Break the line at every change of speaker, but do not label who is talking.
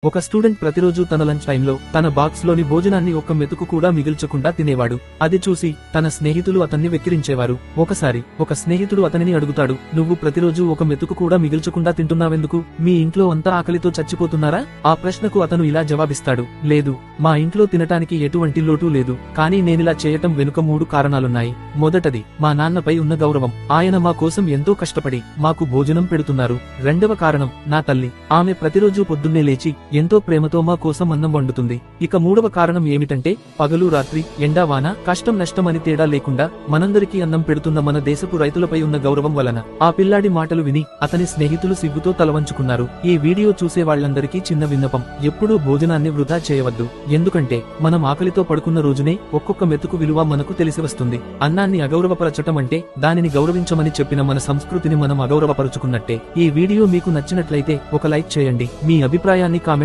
ఒక స్టూడెంట్ ప్రతిరోజు తన లంచ్ టైంలో తన బాక్స్ లోని భోజనాన్ని ఒక్క మెతుకు కూడా మిగిల్చకుండా తినేవాడు. అది చూసి తన స్నేహితులు అతన్ని వెక్కిరించేవారు. ఒకసారి ఒక స్నేహితుడు అతనిని అడుగుతాడు, నువ్వు ప్రతిరోజు ఒక మెతుకు కూడా మిగిల్చకుండా తింటున్నావెందుకు? మీ ఇంట్లో అంతా ఆకలితో చచ్చిపోతున్నారా? ఆ ప్రశ్నకు అతను ఇలా జవాబిస్తాడు, లేదు, మా ఇంట్లో తినటానికి ఎటువంటి లోటు లేదు, కానీ నేనిలా చేయటం వెనుక 3 కారణాలున్నాయి. మొదటది, మా నాన్నపై ఉన్న గౌరవం. ఆయన మా కోసం ఎంతో కష్టపడి మాకు భోజనం పెడుతున్నారు. రెండవ కారణం, నా తల్లి. ఆమె ప్రతిరోజు పొద్దున్నే లేచి ఎంతో ప్రేమతో మా కోసం అన్నం వండుతుంది. ఇక 3వ కారణం ఏమిటంటే, పగలు రాత్రి ఎండా వాన కష్టం నష్టం అని తేడా లేకుండా మనందరికీ అన్నం పెడుతున్న మన దేశపు రైతులపై ఉన్న గౌరవం వలన. ఆ పిల్లాడి మాటలు విని అతని స్నేహితులు సిగ్గుతో తలవంచుకున్నారు. ఈ వీడియో చూసే వాళ్లందరికీ చిన్న విన్నపం, ఎప్పుడూ భోజనాన్ని వృధా చేయవద్దు. ఎందుకంటే మనం ఆకలితో పడుకున్న రోజునే ఒక్కొక్క మెతుకు విలువ మనకు తెలిసి వస్తుంది. అన్నాన్ని అగౌరవపరచటం అంటే దానిని గౌరవించమని చెప్పిన మన సంస్కృతిని మనం అగౌరవపరుచుకున్నట్టే. ఈ వీడియో మీకు నచ్చినట్లయితే ఒక లైక్ చేయండి. మీ అభిప్రాయాన్ని కామెంట్